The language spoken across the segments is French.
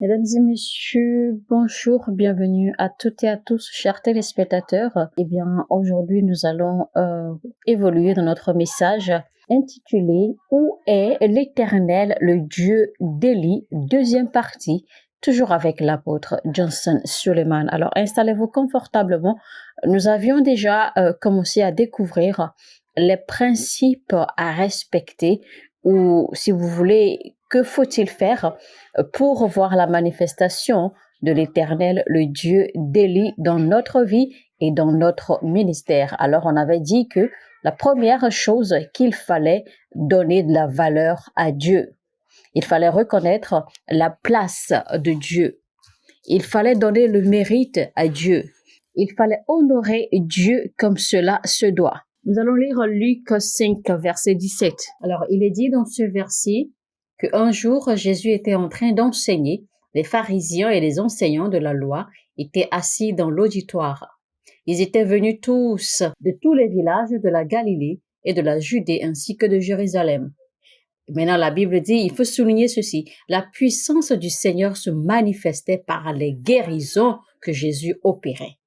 Mesdames et messieurs, bonjour, bienvenue à toutes et à tous, chers téléspectateurs. Aujourd'hui, nous allons évoluer dans notre message intitulé Où est l'Éternel, le Dieu d'Élie, deuxième partie, toujours avec l'apôtre Johnson Suleiman. Alors, installez-vous confortablement. Nous avions déjà commencé à découvrir les principes à respecter ou, si vous voulez, que faut-il faire pour voir la manifestation de l'Éternel, le Dieu d'Élie, dans notre vie et dans notre ministère. Alors, on avait dit que la première chose qu'il fallait donner de la valeur à Dieu. Il fallait reconnaître la place de Dieu. Il fallait donner le mérite à Dieu. Il fallait honorer Dieu comme cela se doit. Nous allons lire Luc 5, verset 17. Alors, il est dit dans ce verset qu'un jour, Jésus était en train d'enseigner. Les pharisiens et les enseignants de la loi étaient assis dans l'auditoire. Ils étaient venus tous de tous les villages de la Galilée et de la Judée ainsi que de Jérusalem. Maintenant, la Bible dit, il faut souligner ceci, la puissance du Seigneur se manifestait par les guérisons que Jésus opérait.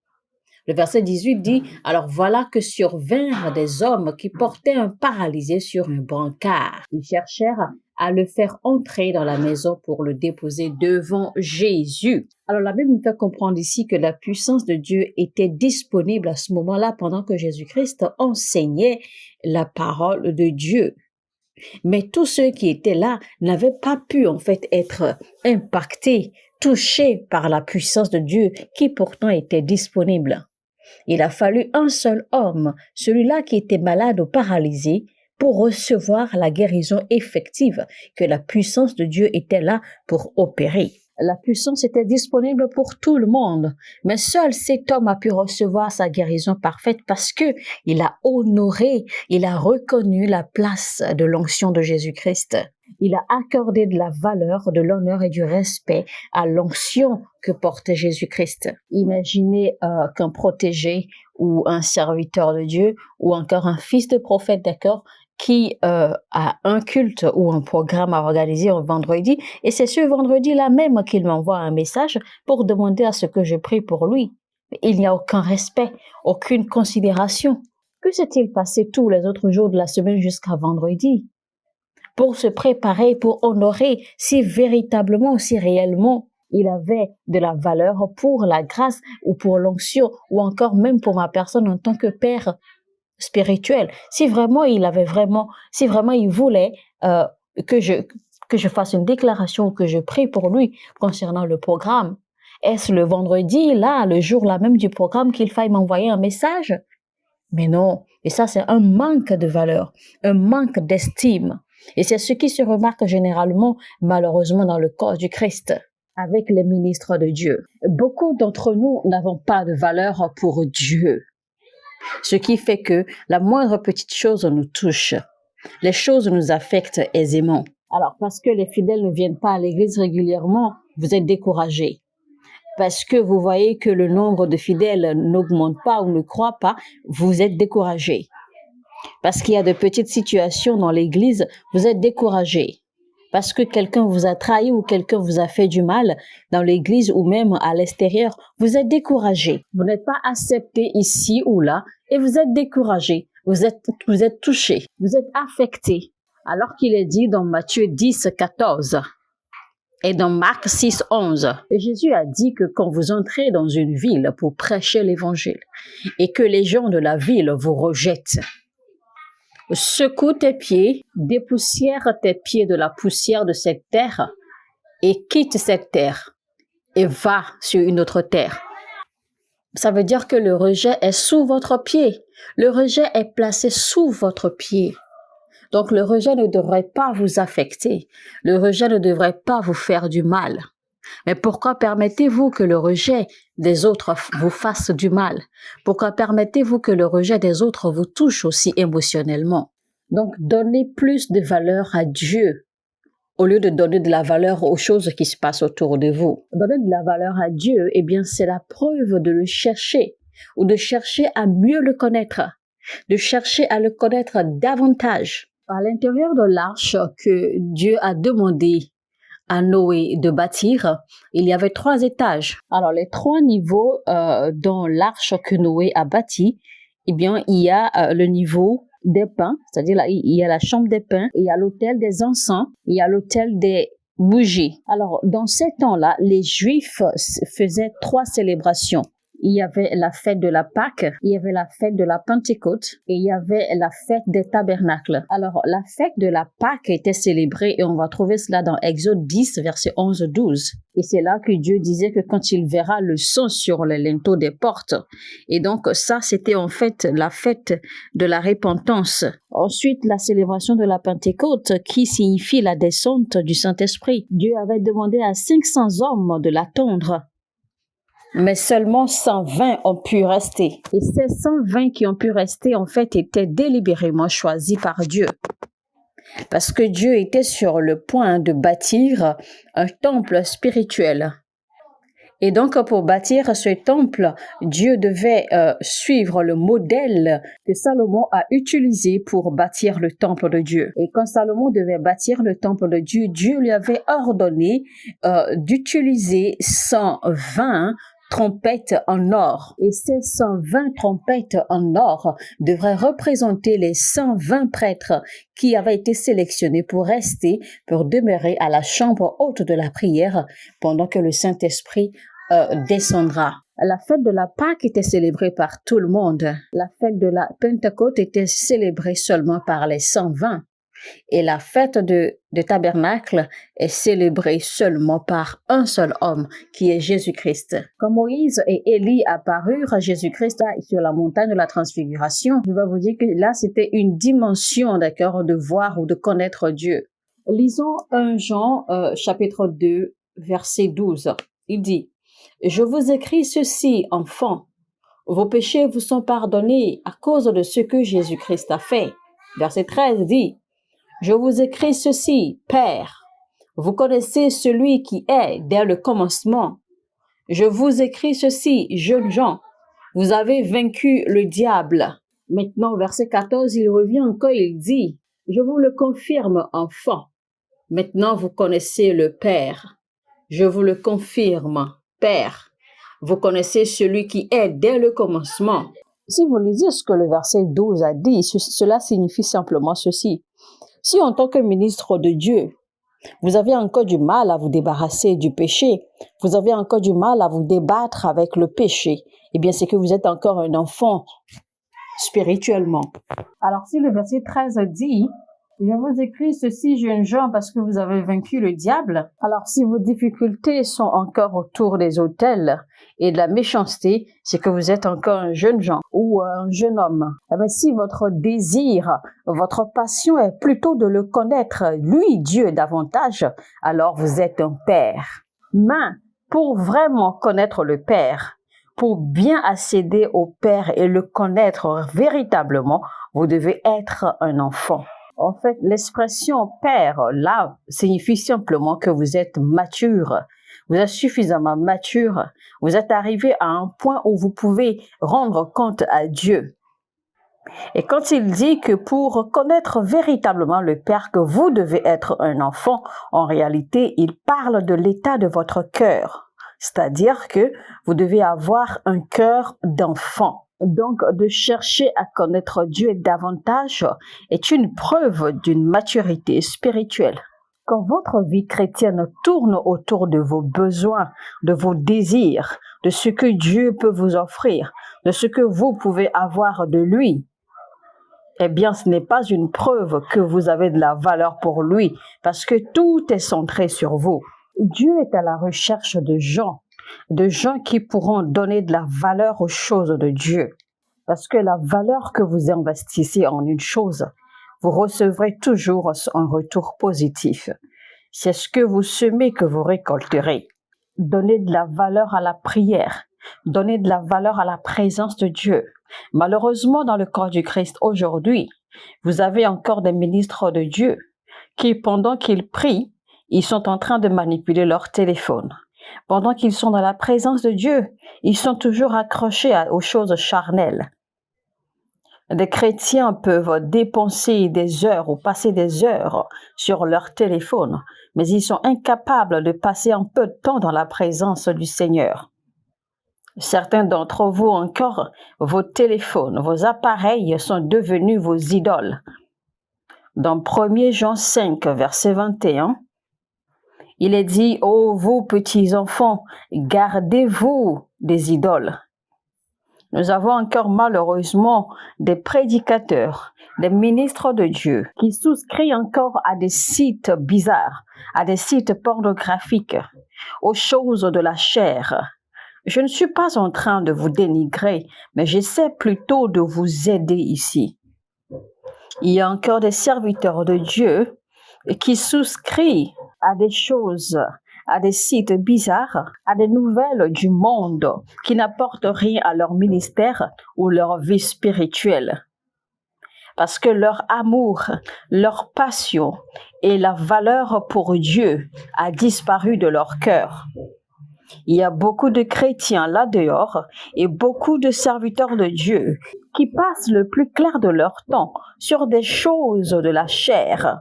Le verset 18 dit, alors voilà que survinrent des hommes qui portaient un paralysé sur un brancard. Ils cherchèrent à le faire entrer dans la maison pour le déposer devant Jésus. Alors la Bible nous fait comprendre ici que la puissance de Dieu était disponible à ce moment-là pendant que Jésus-Christ enseignait la parole de Dieu. Mais tous ceux qui étaient là n'avaient pas pu en fait être impactés, touchés par la puissance de Dieu qui pourtant était disponible. Il a fallu un seul homme, celui-là qui était malade ou paralysé, pour recevoir la guérison effective, que la puissance de Dieu était là pour opérer. La puissance était disponible pour tout le monde, mais seul cet homme a pu recevoir sa guérison parfaite parce que il a honoré, il a reconnu la place de l'onction de Jésus-Christ. Il a accordé de la valeur, de l'honneur et du respect à l'onction que portait Jésus-Christ. Imaginez qu'un protégé ou un serviteur de Dieu ou encore un fils de prophète, d'accord, qui a un culte ou un programme à organiser un vendredi, et c'est ce vendredi-là même qu'il m'envoie un message pour demander à ce que je prie pour lui. Il n'y a aucun respect, aucune considération. Que s'est-il passé tous les autres jours de la semaine jusqu'à vendredi? Pour se préparer, pour honorer si véritablement, si réellement il avait de la valeur pour la grâce ou pour l'onction ou encore même pour ma personne en tant que père spirituel. Si vraiment il voulait que je fasse une déclaration, que je prie pour lui concernant le programme, est-ce le vendredi, là, le jour là même du programme qu'il faille m'envoyer un message? Mais non. Et ça, c'est un manque de valeur, un manque d'estime. Et c'est ce qui se remarque généralement, malheureusement, dans le corps du Christ, avec les ministres de Dieu. Beaucoup d'entre nous n'avons pas de valeur pour Dieu. Ce qui fait que la moindre petite chose nous touche. Les choses nous affectent aisément. Alors, parce que les fidèles ne viennent pas à l'église régulièrement, vous êtes découragés. Parce que vous voyez que le nombre de fidèles n'augmente pas ou ne croît pas, vous êtes découragés. Parce qu'il y a de petites situations dans l'église, vous êtes découragés. Parce que quelqu'un vous a trahi ou quelqu'un vous a fait du mal dans l'église ou même à l'extérieur, vous êtes découragés. Vous n'êtes pas accepté ici ou là et vous êtes découragés. Vous êtes touchés, vous êtes affectés. Alors qu'il est dit dans Matthieu 10, 14 et dans Marc 6, 11, Jésus a dit que quand vous entrez dans une ville pour prêcher l'évangile et que les gens de la ville vous rejettent, secoue tes pieds, dépoussière tes pieds de la poussière de cette terre et quitte cette terre et va sur une autre terre. Ça veut dire que le rejet est sous votre pied. Le rejet est placé sous votre pied. Donc le rejet ne devrait pas vous affecter. Le rejet ne devrait pas vous faire du mal. Mais pourquoi permettez-vous que le rejet des autres vous fasse du mal? Pourquoi permettez-vous que le rejet des autres vous touche aussi émotionnellement? Donc, donnez plus de valeur à Dieu au lieu de donner de la valeur aux choses qui se passent autour de vous. Donner de la valeur à Dieu, eh bien, c'est la preuve de le chercher ou de chercher à mieux le connaître, de chercher à le connaître davantage. À l'intérieur de l'arche que Dieu a demandé à Noé de bâtir, il y avait 3 étages. Alors, les 3 niveaux dans l'arche que Noé a bâtie, eh bien, il y a le niveau des pains, c'est-à-dire là, il y a la chambre des pains, il y a l'autel des encens, il y a l'autel des bougies. Alors, dans ces temps-là, les Juifs faisaient 3 célébrations. Il y avait la fête de la Pâque, il y avait la fête de la Pentecôte et il y avait la fête des tabernacles. Alors, la fête de la Pâque était célébrée et on va trouver cela dans Exode 10, verset 11-12. Et c'est là que Dieu disait que quand il verra le sang sur les linteaux des portes. Et donc, ça, c'était en fait la fête de la repentance. Ensuite, la célébration de la Pentecôte qui signifie la descente du Saint-Esprit. Dieu avait demandé à 500 hommes de l'attendre. Mais seulement 120 ont pu rester. Et ces 120 qui ont pu rester, en fait, étaient délibérément choisis par Dieu. Parce que Dieu était sur le point de bâtir un temple spirituel. Et donc, pour bâtir ce temple, Dieu devait suivre le modèle que Salomon a utilisé pour bâtir le temple de Dieu. Et quand Salomon devait bâtir le temple de Dieu, Dieu lui avait ordonné d'utiliser 120 trompettes en or. Et ces 120 trompettes en or devraient représenter les 120 prêtres qui avaient été sélectionnés pour rester, pour demeurer à la chambre haute de la prière pendant que le Saint-Esprit descendra. La fête de la Pâque était célébrée par tout le monde. La fête de la Pentecôte était célébrée seulement par les 120. Et la fête de tabernacle est célébrée seulement par un seul homme, qui est Jésus-Christ. Quand Moïse et Élie apparurent, Jésus-Christ sur la montagne de la transfiguration, je vais vous dire que là, c'était une dimension, d'accord, de voir ou de connaître Dieu. Lisons 1 Jean, chapitre 2, verset 12. Il dit, « Je vous écris ceci, enfants. Vos péchés vous sont pardonnés à cause de ce que Jésus-Christ a fait. » Verset 13 dit, je vous écris ceci, Père. Vous connaissez celui qui est dès le commencement. Je vous écris ceci, jeunes gens. Vous avez vaincu le diable. Maintenant, verset 14, il revient encore, il dit, je vous le confirme, enfants. Maintenant, vous connaissez le Père. Je vous le confirme, Père. Vous connaissez celui qui est dès le commencement. Si vous lisez ce que le verset 12 a dit, cela signifie simplement ceci. Si en tant que ministre de Dieu, vous avez encore du mal à vous débarrasser du péché, vous avez encore du mal à vous débattre avec le péché, eh bien c'est que vous êtes encore un enfant spirituellement. Alors si le verset 13 dit, je vous écris ceci, jeunes gens, parce que vous avez vaincu le diable. Alors si vos difficultés sont encore autour des autels et de la méchanceté, c'est que vous êtes encore un jeune gens ou un jeune homme. Mais si votre désir, votre passion est plutôt de le connaître, lui, Dieu, davantage, alors vous êtes un père. Mais pour vraiment connaître le Père, pour bien accéder au Père et le connaître véritablement, vous devez être un enfant. En fait, l'expression père, là, signifie simplement que vous êtes mature. Vous êtes suffisamment mature. Vous êtes arrivé à un point où vous pouvez rendre compte à Dieu. Et quand il dit que pour connaître véritablement le Père, que vous devez être un enfant, en réalité, il parle de l'état de votre cœur. C'est-à-dire que vous devez avoir un cœur d'enfant. Donc, de chercher à connaître Dieu davantage est une preuve d'une maturité spirituelle. Quand votre vie chrétienne tourne autour de vos besoins, de vos désirs, de ce que Dieu peut vous offrir, de ce que vous pouvez avoir de lui, eh bien, ce n'est pas une preuve que vous avez de la valeur pour lui, parce que tout est centré sur vous. Dieu est à la recherche de gens qui pourront donner de la valeur aux choses de Dieu. Parce que la valeur que vous investissez en une chose, vous recevrez toujours un retour positif. C'est ce que vous semez que vous récolterez. Donnez de la valeur à la prière. Donnez de la valeur à la présence de Dieu. Malheureusement, dans le corps du Christ aujourd'hui, vous avez encore des ministres de Dieu qui, pendant qu'ils prient, ils sont en train de manipuler leur téléphone. Pendant qu'ils sont dans la présence de Dieu, ils sont toujours accrochés aux choses charnelles. Des chrétiens peuvent dépenser des heures ou passer des heures sur leur téléphone, mais ils sont incapables de passer un peu de temps dans la présence du Seigneur. Certains d'entre vous encore, vos téléphones, vos appareils sont devenus vos idoles. Dans 1 Jean 5, verset 21, il est dit, « Ô vous petits enfants, gardez-vous des idoles. » Nous avons encore malheureusement des prédicateurs, des ministres de Dieu qui souscrivent encore à des sites bizarres, à des sites pornographiques, aux choses de la chair. Je ne suis pas en train de vous dénigrer, mais j'essaie plutôt de vous aider ici. Il y a encore des serviteurs de Dieu qui souscrivent à des choses, à des sites bizarres, à des nouvelles du monde qui n'apportent rien à leur ministère ou leur vie spirituelle. Parce que leur amour, leur passion et la valeur pour Dieu a disparu de leur cœur. Il y a beaucoup de chrétiens là dehors et beaucoup de serviteurs de Dieu qui passent le plus clair de leur temps sur des choses de la chair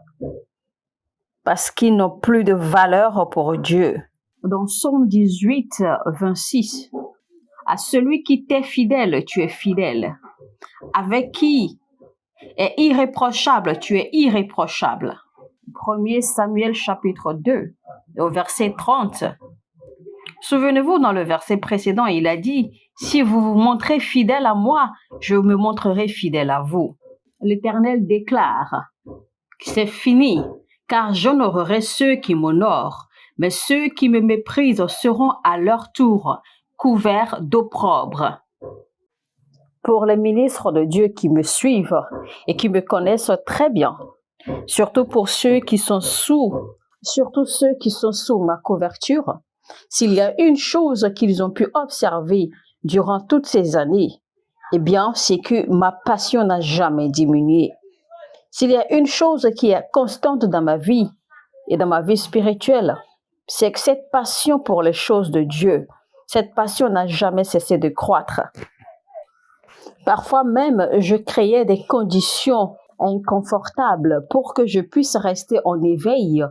parce qu'ils n'ont plus de valeur pour Dieu. Dans Psaume 18, 26, « À celui qui t'est fidèle, tu es fidèle. Avec qui est irréprochable, tu es irréprochable. » 1 Samuel chapitre 2, au verset 30. Souvenez-vous, dans le verset précédent, il a dit, « Si vous vous montrez fidèle à moi, je me montrerai fidèle à vous. » L'Éternel déclare, « C'est fini, car j'honorerai ceux qui m'honorent, mais ceux qui me méprisent seront à leur tour couverts d'opprobre. » Pour les ministres de Dieu qui me suivent et qui me connaissent très bien, surtout pour ceux qui sont sous ma couverture, s'il y a une chose qu'ils ont pu observer durant toutes ces années, eh bien, c'est que ma passion n'a jamais diminué. S'il y a une chose qui est constante dans ma vie et dans ma vie spirituelle, c'est que cette passion pour les choses de Dieu, cette passion n'a jamais cessé de croître. Parfois même, je créais des conditions inconfortables pour que je puisse rester en éveil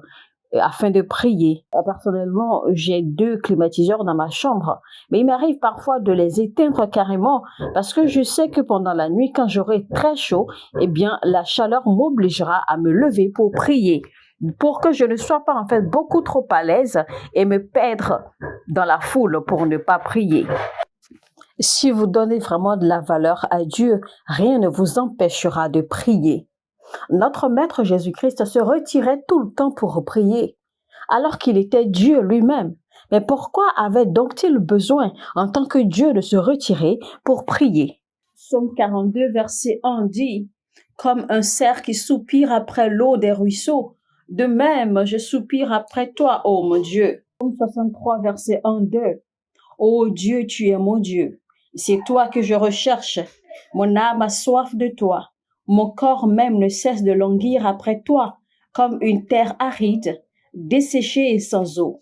afin de prier. Personnellement, j'ai 2 climatiseurs dans ma chambre, mais il m'arrive parfois de les éteindre carrément parce que je sais que pendant la nuit, quand j'aurai très chaud, eh bien, la chaleur m'obligera à me lever pour prier, pour que je ne sois pas en fait beaucoup trop à l'aise et me perdre dans la foule pour ne pas prier. Si vous donnez vraiment de la valeur à Dieu, rien ne vous empêchera de prier. Notre Maître Jésus-Christ se retirait tout le temps pour prier, alors qu'il était Dieu lui-même. Mais pourquoi avait donc-il besoin, en tant que Dieu, de se retirer pour prier? Psaume 42, verset 1 dit, « Comme un cerf qui soupire après l'eau des ruisseaux, de même je soupire après toi, ô mon Dieu. » Psaume 63, verset 1-2, « Ô Dieu, tu es mon Dieu. C'est toi que je recherche. Mon âme a soif de toi. Mon corps même ne cesse de languir après toi, comme une terre aride, desséchée et sans eau.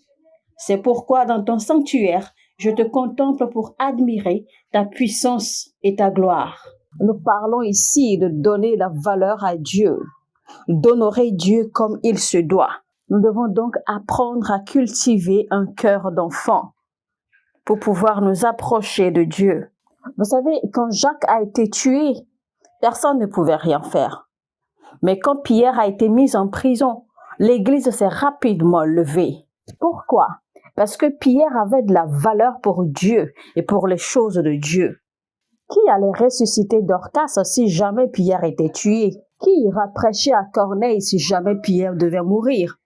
C'est pourquoi dans ton sanctuaire, je te contemple pour admirer ta puissance et ta gloire. » Nous parlons ici de donner la valeur à Dieu, d'honorer Dieu comme il se doit. Nous devons donc apprendre à cultiver un cœur d'enfant pour pouvoir nous approcher de Dieu. Vous savez, quand Jacques a été tué, personne ne pouvait rien faire. Mais quand Pierre a été mis en prison, l'Église s'est rapidement levée. Pourquoi? Parce que Pierre avait de la valeur pour Dieu et pour les choses de Dieu. Qui allait ressusciter Dorcas si jamais Pierre était tué? Qui ira prêcher à Corneille si jamais Pierre devait mourir?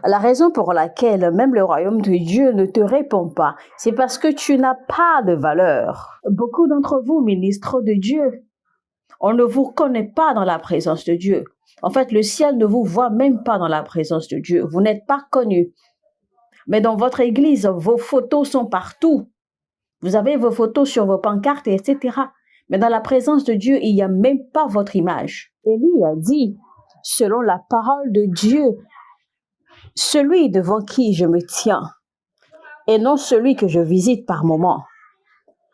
La raison pour laquelle même le royaume de Dieu ne te répond pas, c'est parce que tu n'as pas de valeur. Beaucoup d'entre vous, ministres de Dieu, on ne vous connaît pas dans la présence de Dieu. En fait, le ciel ne vous voit même pas dans la présence de Dieu. Vous n'êtes pas connus. Mais dans votre église, vos photos sont partout. Vous avez vos photos sur vos pancartes, etc. Mais dans la présence de Dieu, il n'y a même pas votre image. Élie a dit, selon la parole de Dieu, celui devant qui je me tiens, et non celui que je visite par moment.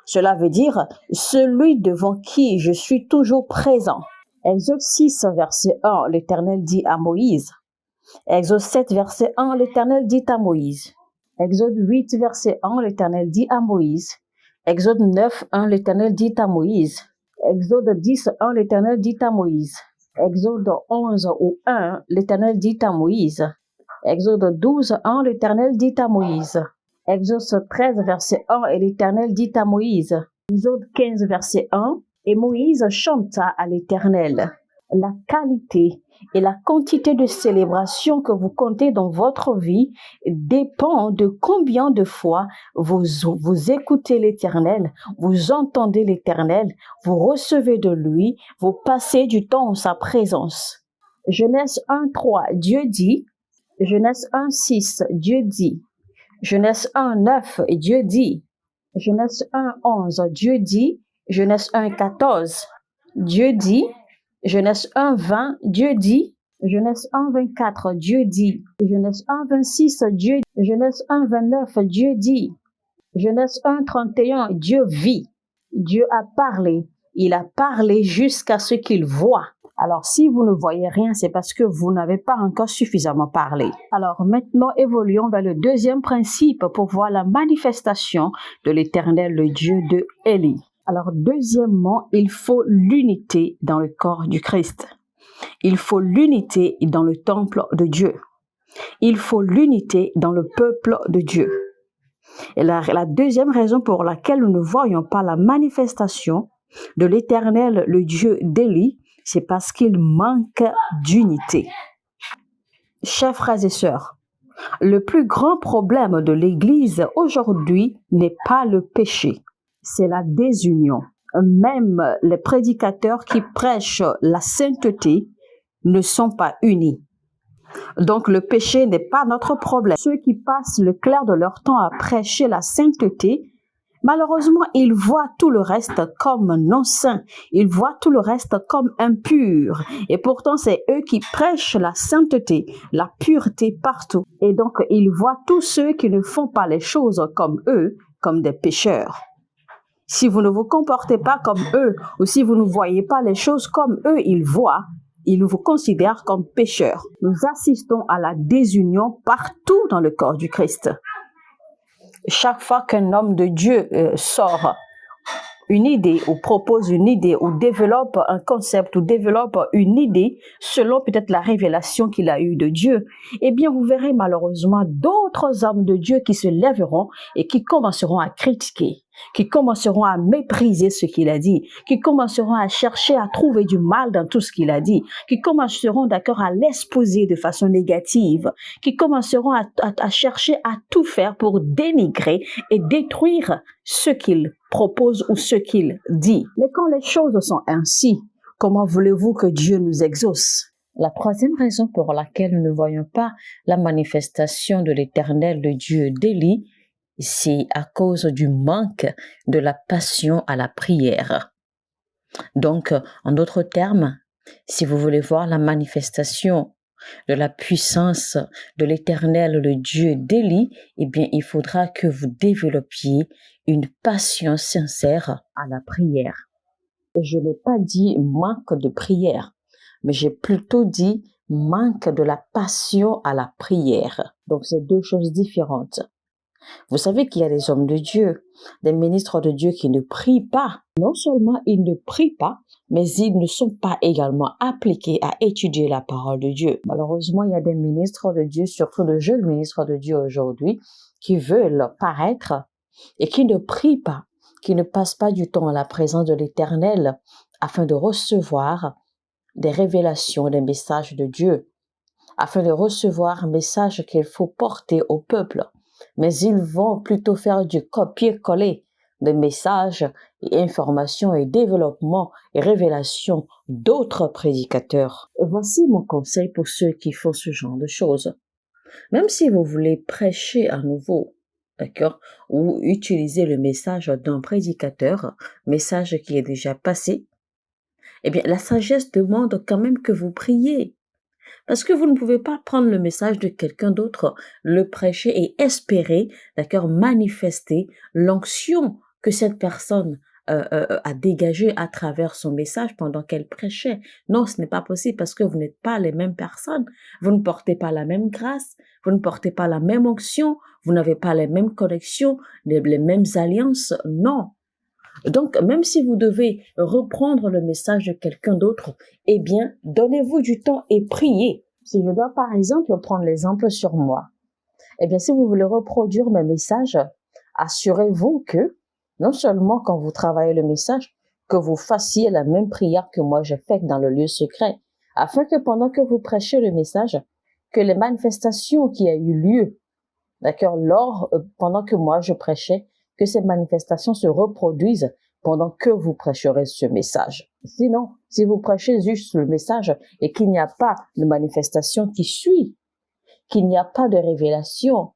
Cela veut dire celui devant qui je suis toujours présent. Exode 6, verset 1, l'Éternel dit à Moïse. Exode 7, verset 1, l'Éternel dit à Moïse. Exode 8, verset 1, l'Éternel dit à Moïse. Exode 9, 1, l'Éternel dit à Moïse. Exode 10, 1, l'Éternel dit à Moïse. Exode 11 ou 1, l'Éternel dit à Moïse. Exode 12, 1, l'Éternel dit à Moïse. Exode 13, verset 1, et l'Éternel dit à Moïse. Exode 15, verset 1, et Moïse chanta à l'Éternel. La qualité et la quantité de célébration que vous comptez dans votre vie dépend de combien de fois vous écoutez l'Éternel, vous entendez l'Éternel, vous recevez de lui, vous passez du temps en sa présence. Genèse 1:3, Dieu dit. Genèse 1:6, Dieu dit. Genèse 1:9, Dieu dit. Genèse 1:11, Dieu dit. Genèse 1:14, Dieu dit. Genèse 1:20, Dieu dit. Genèse 1:24, Dieu dit. Genèse 1:26, Dieu dit. Genèse 1:29, Dieu dit. Genèse 1:31, Dieu vit. Dieu a parlé. Il a parlé jusqu'à ce qu'il voit. Alors, si vous ne voyez rien, c'est parce que vous n'avez pas encore suffisamment parlé. Alors, maintenant, évoluons vers le deuxième principe pour voir la manifestation de l'Éternel, le Dieu de Élie. Alors, deuxièmement, il faut l'unité dans le corps du Christ. Il faut l'unité dans le temple de Dieu. Il faut l'unité dans le peuple de Dieu. Et la deuxième raison pour laquelle nous ne voyons pas la manifestation de l'Éternel, le Dieu d'Élie, c'est parce qu'il manque d'unité. Chers frères et sœurs, le plus grand problème de l'Église aujourd'hui n'est pas le péché, c'est la désunion. Même les prédicateurs qui prêchent la sainteté ne sont pas unis. Donc le péché n'est pas notre problème. Ceux qui passent le clair de leur temps à prêcher la sainteté, malheureusement, ils voient tout le reste comme non saint. Ils voient tout le reste comme impur. Et pourtant, c'est eux qui prêchent la sainteté, la pureté partout. Et donc, ils voient tous ceux qui ne font pas les choses comme eux, comme des pécheurs. Si vous ne vous comportez pas comme eux, ou si vous ne voyez pas les choses comme eux, ils voient, ils vous considèrent comme pécheurs. Nous assistons à la désunion partout dans le corps du Christ. Chaque fois qu'un homme de Dieu sort une idée ou propose une idée ou développe un concept ou développe une idée selon peut-être la révélation qu'il a eue de Dieu, eh bien vous verrez malheureusement d'autres hommes de Dieu qui se lèveront et qui commenceront à critiquer, qui commenceront à mépriser ce qu'il a dit, qui commenceront à chercher à trouver du mal dans tout ce qu'il a dit, qui commenceront d'accord à l'exposer de façon négative, qui commenceront à chercher à tout faire pour dénigrer et détruire ce qu'il propose ou ce qu'il dit. Mais quand les choses sont ainsi, comment voulez-vous que Dieu nous exauce? La troisième raison pour laquelle nous ne voyons pas la manifestation de l'Éternel, le Dieu d'Élie, c'est à cause du manque de la passion à la prière. Donc, en d'autres termes, si vous voulez voir la manifestation de la puissance de l'Éternel, le Dieu d'Élie, eh bien, il faudra que vous développiez une passion sincère à la prière. Je n'ai pas dit manque de prière, mais j'ai plutôt dit manque de la passion à la prière. Donc, c'est deux choses différentes. Vous savez qu'il y a des hommes de Dieu, des ministres de Dieu qui ne prient pas. Non seulement ils ne prient pas, mais ils ne sont pas également appliqués à étudier la parole de Dieu. Malheureusement, il y a des ministres de Dieu, surtout de jeunes ministres de Dieu aujourd'hui, qui veulent paraître et qui ne prient pas, qui ne passent pas du temps à la présence de l'Éternel afin de recevoir des révélations, des messages de Dieu, afin de recevoir un message qu'il faut porter au peuple. Mais ils vont plutôt faire du copier-coller des messages et informations et développement et révélations d'autres prédicateurs. Voici mon conseil pour ceux qui font ce genre de choses. Même si vous voulez prêcher à nouveau, d'accord, ou utiliser le message d'un prédicateur, message qui est déjà passé, eh bien, la sagesse demande quand même que vous priez. Parce que vous ne pouvez pas prendre le message de quelqu'un d'autre, le prêcher et espérer, d'accord, manifester l'onction que cette personne a dégagé à travers son message pendant qu'elle prêchait. Non, ce n'est pas possible parce que vous n'êtes pas les mêmes personnes. Vous ne portez pas la même grâce, vous ne portez pas la même onction, vous n'avez pas les mêmes connexions, les mêmes alliances. Non. Donc, même si vous devez reprendre le message de quelqu'un d'autre, eh bien, donnez-vous du temps et priez. Si je dois, par exemple, prendre l'exemple sur moi, eh bien, si vous voulez reproduire mes messages, assurez-vous que, non seulement quand vous travaillez le message, que vous fassiez la même prière que moi j'ai faite dans le lieu secret, afin que pendant que vous prêchez le message, que les manifestations qui a eu lieu, d'accord, pendant que moi je prêchais, que ces manifestations se reproduisent pendant que vous prêcherez ce message. Sinon, si vous prêchez juste le message et qu'il n'y a pas de manifestation qui suit, qu'il n'y a pas de révélation,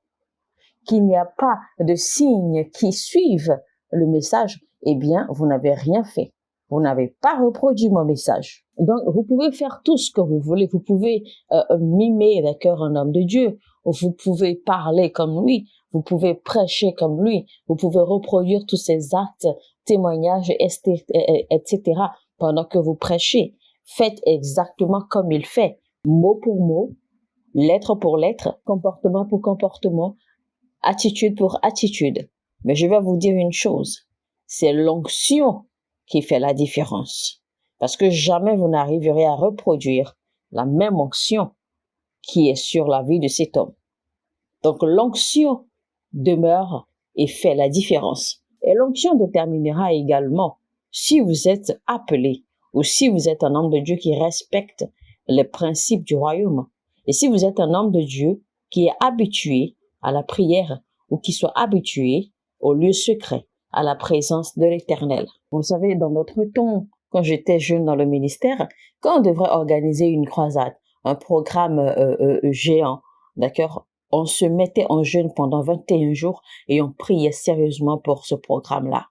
qu'il n'y a pas de signes qui suivent le message, eh bien, vous n'avez rien fait. Vous n'avez pas reproduit mon message. Donc, vous pouvez faire tout ce que vous voulez. Vous pouvez mimer, d'accord, un homme de Dieu. Vous pouvez parler comme lui. Vous pouvez prêcher comme lui. Vous pouvez reproduire tous ces actes, témoignages, etc. pendant que vous prêchez. Faites exactement comme il fait, mot pour mot, lettre pour lettre, comportement pour comportement, attitude pour attitude. Mais je vais vous dire une chose, c'est l'onction qui fait la différence. Parce que jamais vous n'arriverez à reproduire la même onction qui est sur la vie de cet homme. Donc l'onction demeure et fait la différence. Et l'onction déterminera également si vous êtes appelé ou si vous êtes un homme de Dieu qui respecte les principes du royaume. Et si vous êtes un homme de Dieu qui est habitué à la prière ou qui soit habitué au lieu secret, à la présence de l'Éternel. Vous savez, dans notre temps, quand j'étais jeune dans le ministère, quand on devrait organiser une croisade, un programme géant, d'accord, on se mettait en jeûne pendant 21 jours et on priait sérieusement pour ce programme-là.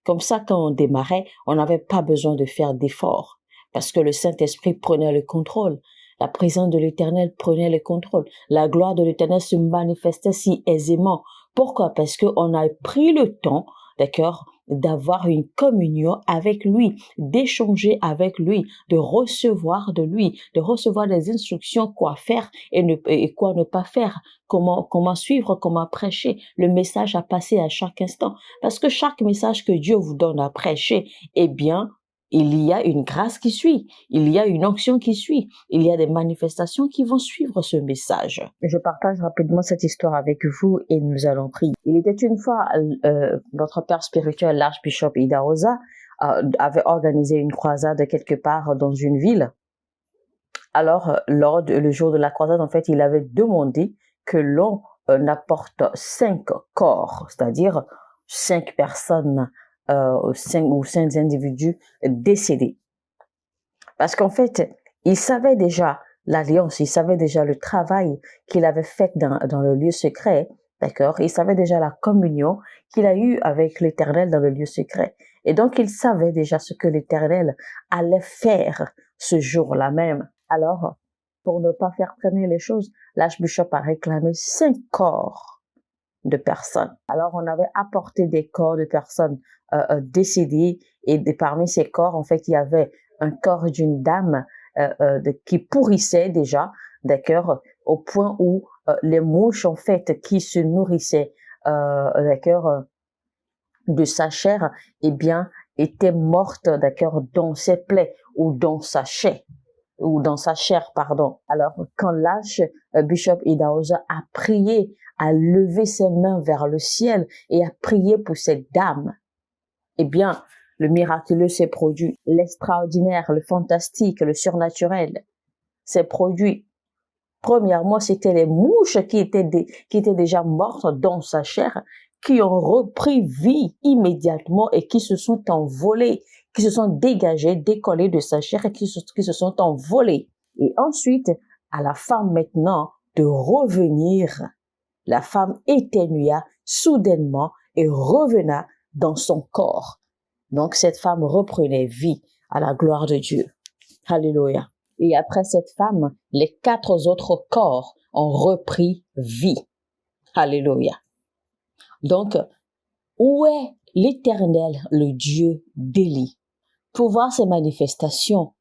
Comme ça, quand on démarrait, on n'avait pas besoin de faire d'efforts parce que le Saint-Esprit prenait le contrôle. La présence de l'Éternel prenait le contrôle. La gloire de l'Éternel se manifestait si aisément. Pourquoi? Parce qu'on a pris le temps, d'accord, d'avoir une communion avec lui, d'échanger avec lui, de recevoir de lui, de recevoir des instructions, quoi faire et quoi ne pas faire, comment suivre, comment prêcher, le message à passer à chaque instant. Parce que chaque message que Dieu vous donne à prêcher, eh bien, il y a une grâce qui suit, il y a une onction qui suit, il y a des manifestations qui vont suivre ce message. Je partage rapidement cette histoire avec vous et nous allons prier. Il était une fois, notre père spirituel, l'archbishop Ida Rosa, avait organisé une croisade quelque part dans une ville. Alors, le jour de la croisade, en fait, il avait demandé que l'on apporte 5 corps, c'est-à-dire 5 personnes, 5 individus décédés. Parce qu'en fait, il savait déjà l'alliance, il savait déjà le travail qu'il avait fait dans le lieu secret, d'accord? Il savait déjà la communion qu'il a eue avec l'Éternel dans le lieu secret. Et donc, il savait déjà ce que l'Éternel allait faire ce jour-là même. Alors, pour ne pas faire traîner les choses, l'archbishop a réclamé 5 corps de personnes. Alors, on avait apporté des corps de personnes décédées et parmi ces corps, en fait, il y avait un corps d'une dame qui pourrissait déjà, d'accord, au point où les mouches, en fait, qui se nourrissaient, d'accord, de sa chair, eh bien, étaient mortes, d'accord, dans ses plaies ou dans sa chair. Alors, quand Bishop Idahosa a prié, a levé ses mains vers le ciel et a prié pour cette dame, eh bien, le miraculeux s'est produit. L'extraordinaire, le fantastique, le surnaturel s'est produit. Premièrement, c'était les mouches qui étaient déjà mortes dans sa chair, qui ont repris vie immédiatement et qui se sont envolées, qui se sont dégagées, décollées de sa chair et qui se sont envolées. Et ensuite, à la femme maintenant de revenir, la femme éternua soudainement et revena dans son corps. Donc cette femme reprenait vie à la gloire de Dieu. Alléluia. Et après cette femme, les 4 autres corps ont repris vie. Alléluia. Donc, Où est l'Éternel, le Dieu d'Élie? Pour voir ses manifestations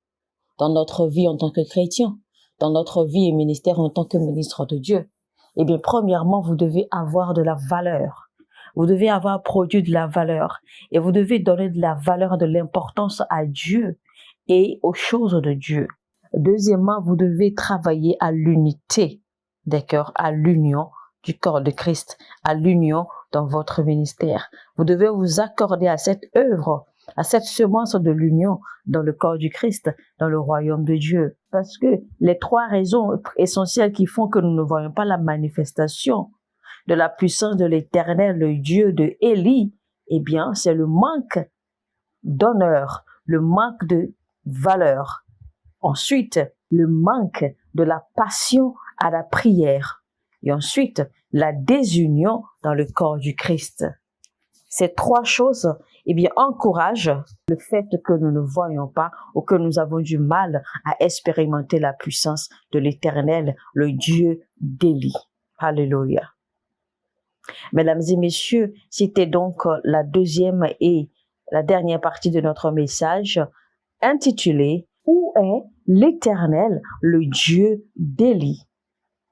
dans notre vie en tant que chrétien, dans notre vie et ministère en tant que ministre de Dieu, eh bien, premièrement, vous devez avoir de la valeur. Vous devez avoir produit de la valeur et vous devez donner de la valeur, de l'importance à Dieu et aux choses de Dieu. Deuxièmement, vous devez travailler à l'unité des cœurs, à l'union du corps de Christ, à l'union dans votre ministère. Vous devez vous accorder à cette œuvre, à cette semence de l'union dans le corps du Christ, dans le royaume de Dieu. Parce que les trois raisons essentielles qui font que nous ne voyons pas la manifestation de la puissance de l'Éternel, le Dieu de Élie, eh bien, c'est le manque d'honneur, le manque de valeur. Ensuite, le manque de la passion à la prière. Et ensuite, la désunion dans le corps du Christ. Ces trois choses, eh bien, encouragent le fait que nous ne voyons pas ou que nous avons du mal à expérimenter la puissance de l'Éternel, le Dieu d'Élie. Alléluia. Mesdames et messieurs, c'était donc la deuxième et la dernière partie de notre message intitulé « Où est l'Éternel, le Dieu d'Élie ?»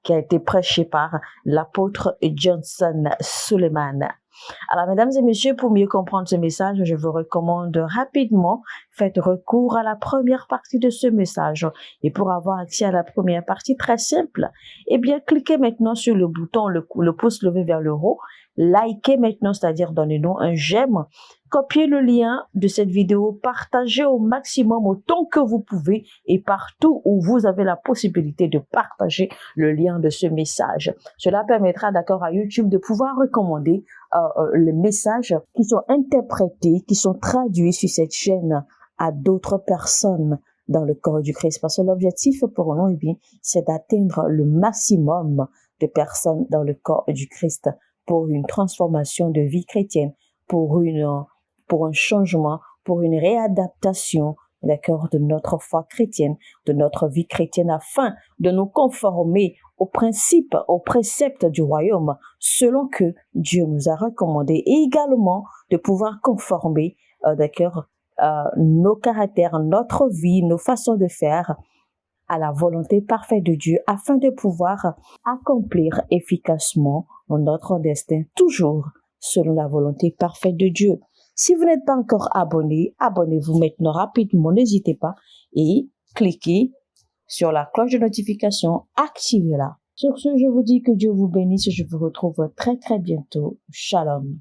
qui a été prêché par l'apôtre Johnson Suleiman. Alors, mesdames et messieurs, pour mieux comprendre ce message, je vous recommande rapidement, faites recours à la première partie de ce message. Et pour avoir accès à la première partie, très simple, eh bien, cliquez maintenant sur le bouton, le pouce levé vers le haut, likez maintenant, c'est-à-dire donnez-nous un j'aime, copiez le lien de cette vidéo, partagez au maximum autant que vous pouvez et partout où vous avez la possibilité de partager le lien de ce message. Cela permettra, d'accord, à YouTube de pouvoir recommander les messages qui sont interprétés, qui sont traduits sur cette chaîne à d'autres personnes dans le corps du Christ. Parce que l'objectif pour nous, eh bien, c'est d'atteindre le maximum de personnes dans le corps du Christ pour une transformation de vie chrétienne, pour un changement, pour une réadaptation, d'accord, de notre foi chrétienne, de notre vie chrétienne, afin de nous conformer aux principes, aux préceptes du royaume, selon que Dieu nous a recommandé, et également de pouvoir conformer, d'accord, nos caractères, notre vie, nos façons de faire à la volonté parfaite de Dieu, afin de pouvoir accomplir efficacement notre destin, toujours selon la volonté parfaite de Dieu. Si vous n'êtes pas encore abonné, abonnez-vous maintenant rapidement, n'hésitez pas, et cliquez sur la cloche de notification, activez-la. Sur ce, je vous dis que Dieu vous bénisse, je vous retrouve très très bientôt. Shalom.